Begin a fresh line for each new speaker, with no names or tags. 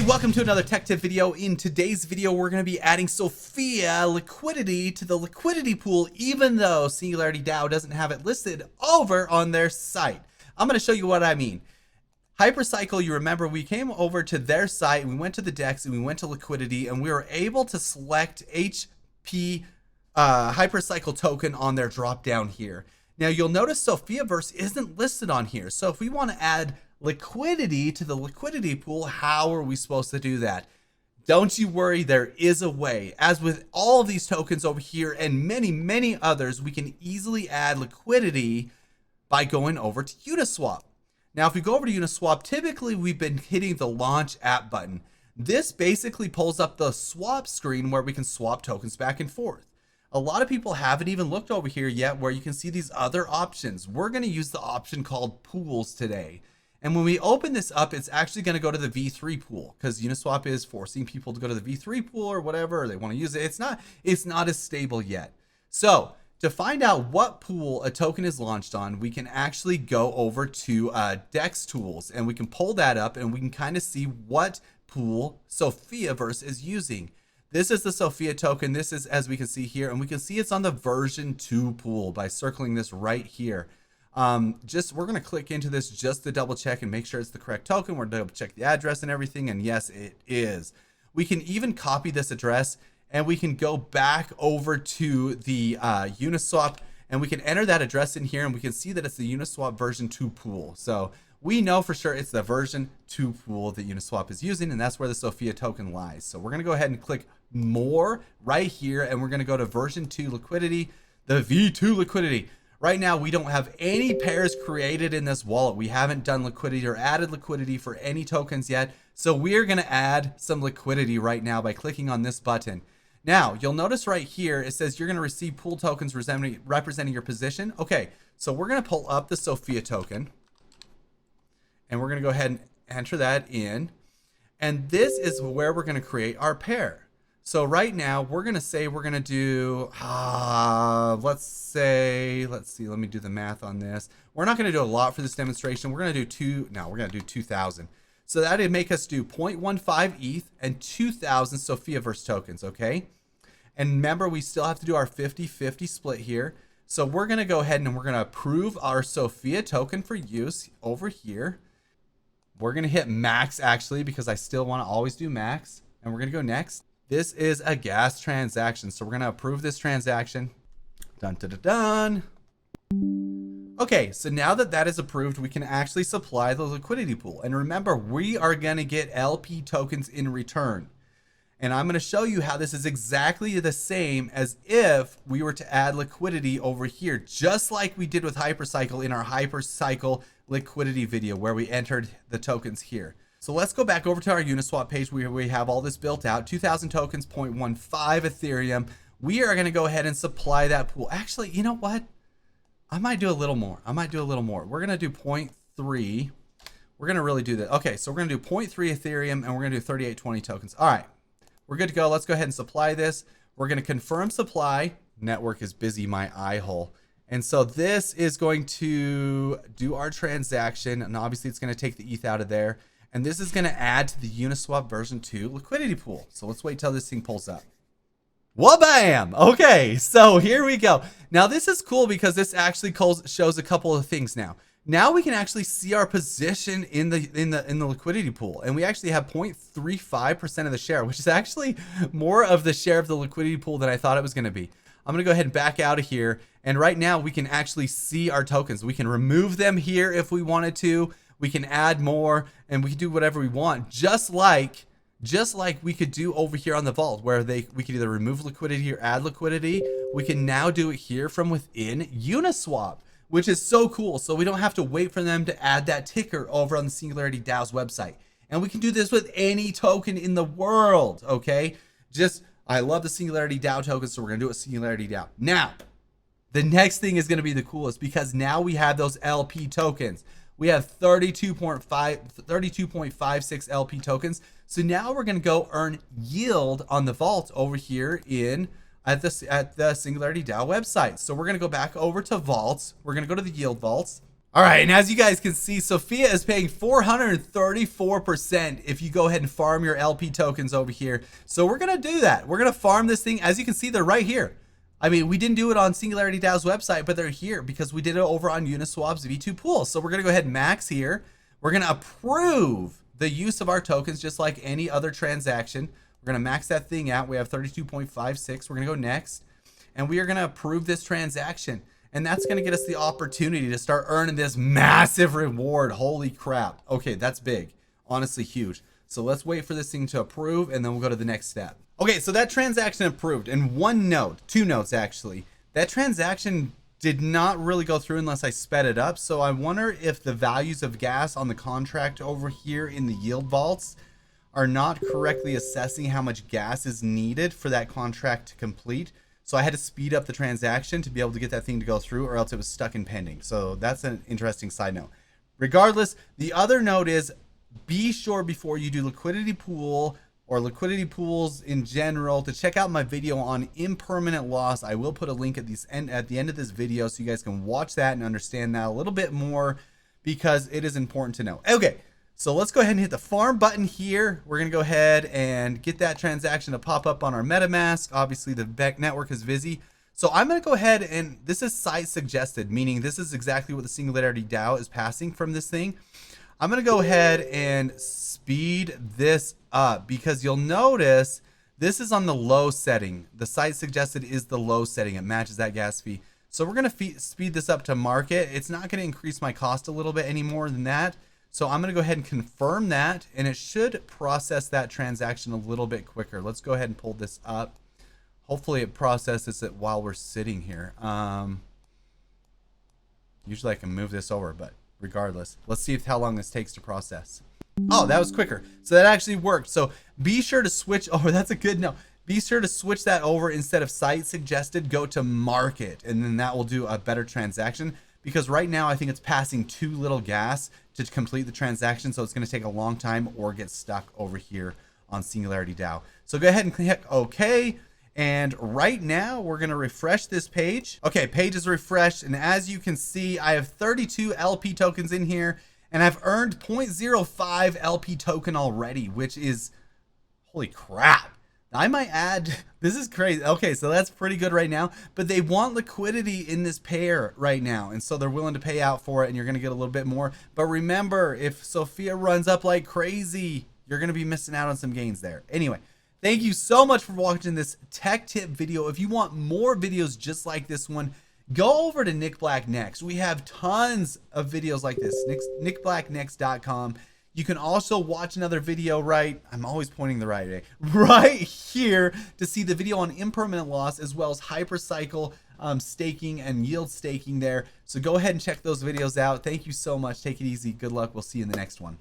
Hey, welcome to another tech tip video. In today's video, we're going to be adding Sophia liquidity to the liquidity pool, even though Singularity Dow doesn't have it listed over on their site. I'm going to show you what I mean. Hypercycle, you remember we came over to their site, we went to the DEX and we went to liquidity, and we were able to select HP Hypercycle token on their drop down here. Now you'll notice SOPHIAVERSE isn't listed on here. So if we want to add liquidity to the liquidity pool, how are we supposed to do that? Don't you worry, there is a way. As with all of these tokens over here and many others, we can easily add liquidity by going over to Uniswap. Now, if we go over to Uniswap, typically we've been hitting the launch app button. This basically pulls up the swap screen where we can swap tokens back and forth. A lot of people haven't even looked over here yet where you can see these other options. We're going to use the option called pools today. And when we open this up, it's actually going to go to the V3 pool because Uniswap is forcing people to go to the V3 pool or whatever, or they want to use it. It's not as stable yet. So to find out what pool a token is launched on, we can actually go over to DEX tools and we can pull that up and we can kind of see what pool SOPHIAVERSE is using. This is the Sophia token. This is, as we can see here, and we can see it's on the version 2 pool by circling this right here. We're going to click into this just to double check and make sure it's the correct token. We're going to double check the address and everything. And yes, it is. We can even copy this address and we can go back over to the Uniswap and we can enter that address in here and we can see that it's the Uniswap version 2 pool. So we know for sure it's the version 2 pool that Uniswap is using, and that's where the Sophia token lies. So we're going to go ahead and click more right here and we're going to go to version 2 liquidity, the V2 liquidity. Right now, we don't have any pairs created in this wallet. We haven't done liquidity or added liquidity for any tokens yet. So we're going to add some liquidity right now by clicking on this button. Now, you'll notice right here, it says you're going to receive pool tokens representing your position. Okay, so we're going to pull up the Sophia token. And we're going to go ahead and enter that in. And this is where we're going to create our pair. So right now we're going to say we're going to do, let's see, let me do the math on this. We're not going to do a lot for this demonstration. We're going to do we're going to do 2,000. So that'd make us do 0.15 ETH and 2,000 SOPHIAVERSE tokens. Okay. And remember, we still have to do our 50-50 split here. So we're going to go ahead and we're going to approve our Sophia token for use over here. We're going to hit max actually, because I still want to always do max, and we're going to go next. This is a gas transaction, so we're going to approve this transaction. Dun, dun, dun, dun. Okay, so now that that is approved, we can actually supply the liquidity pool. And remember, we are going to get LP tokens in return. And I'm going to show you how this is exactly the same as if we were to add liquidity over here, just like we did with Hypercycle in our Hypercycle liquidity video where we entered the tokens here. So let's go back over to our Uniswap page where we have all this built out. 2,000 tokens, 0.15 Ethereum. We are going to go ahead and supply that pool. Actually, you know what? I might do a little more. We're going to do 0.3. We're going to really do that. Okay, so we're going to do 0.3 Ethereum and we're going to do 3820 tokens. All right, we're good to go. Let's go ahead and supply this. We're going to confirm supply. Network is busy, my eye hole. And so this is going to do our transaction. And obviously it's going to take the ETH out of there. And this is going to add to the Uniswap version 2 liquidity pool. So let's wait till this thing pulls up. Wha-bam! Okay, so here we go. Now this is cool because this actually shows a couple of things now. Now we can actually see our position in the liquidity pool. And we actually have 0.35% of the share, which is actually more of the share of the liquidity pool than I thought it was going to be. I'm going to go ahead and back out of here. And right now we can actually see our tokens. We can remove them here if we wanted to. We can add more and we can do whatever we want, just like we could do over here on the vault where we could either remove liquidity or add liquidity. We can now do it here from within Uniswap, which is so cool. So we don't have to wait for them to add that ticker over on the Singularity Dow's website. And we can do this with any token in the world. Okay. I love the Singularity Dow token. So we're going to do it with Singularity Dow. Now, the next thing is going to be the coolest because now we have those LP tokens. We have 32.56 LP tokens. So now we're going to go earn yield on the vault over here at the Singularity Dow website. So we're going to go back over to vaults. We're going to go to the yield vaults. All right, and as you guys can see, Sophia is paying 434% if you go ahead and farm your LP tokens over here. So we're gonna do that. We're gonna farm this thing. As you can see, they're right here. I mean, we didn't do it on Singularity Dow's website, but they're here because we did it over on Uniswap's V2 pool. So we're gonna go ahead and max here. We're gonna approve the use of our tokens just like any other transaction. We're gonna max that thing out. We have 32.56. We're gonna go next, and we are gonna approve this transaction. And that's gonna get us the opportunity to start earning this massive reward. Holy crap. Okay, that's big. Honestly, huge. So let's wait for this thing to approve, and then we'll go to the next step. Okay, so that transaction approved. And one note, two notes actually. That transaction did not really go through unless I sped it up. So I wonder if the values of gas on the contract over here in the yield vaults are not correctly assessing how much gas is needed for that contract to complete. So I had to speed up the transaction to be able to get that thing to go through, or else it was stuck in pending. So that's an interesting side note. Regardless, the other note is be sure before you do liquidity pool or liquidity pools in general to check out my video on impermanent loss. I will put a link at the end of this video so you guys can watch that and understand that a little bit more, because it is important to know. Okay. So let's go ahead and hit the farm button here. We're going to go ahead and get that transaction to pop up on our MetaMask. Obviously, the Beck network is busy. So I'm going to go ahead and this is site suggested, meaning this is exactly what the Singularity Dow is passing from this thing. I'm going to go ahead and speed this up because you'll notice this is on the low setting. The site suggested is the low setting. It matches that gas fee. So we're going to speed this up to market. It's not going to increase my cost a little bit any more than that. So I'm going to go ahead and confirm that, and it should process that transaction a little bit quicker. Let's go ahead and pull this up. Hopefully it processes it while we're sitting here. Usually I can move this over, but regardless, let's see how long this takes to process. Oh, that was quicker. So that actually worked. So be sure to switch over. That's a good note. Be sure to switch that over. Instead of site suggested, go to market, and then that will do a better transaction. Because right now I think it's passing too little gas to complete the transaction, so it's going to take a long time or get stuck over here on Singularity Dow. So go ahead and click OK, and right now we're going to refresh this page. Okay, page is refreshed, and as you can see, I have 32 LP tokens in here, and I've earned 0.05 LP token already, which is, holy crap. I might add, this is crazy. Okay, so that's pretty good right now, but they want liquidity in this pair right now, and so they're willing to pay out for it, and you're going to get a little bit more. But remember, if Sophia runs up like crazy, you're going to be missing out on some gains there. Anyway, thank you so much for watching this tech tip video. If you want more videos just like this one, go over to Nick Black Next. We have tons of videos like this, nickblacknext.com. You can also watch another video I'm always pointing the right way, right here to see the video on impermanent loss, as well as hypercycle staking and yield staking there. So go ahead and check those videos out. Thank you so much. Take it easy. Good luck. We'll see you in the next one.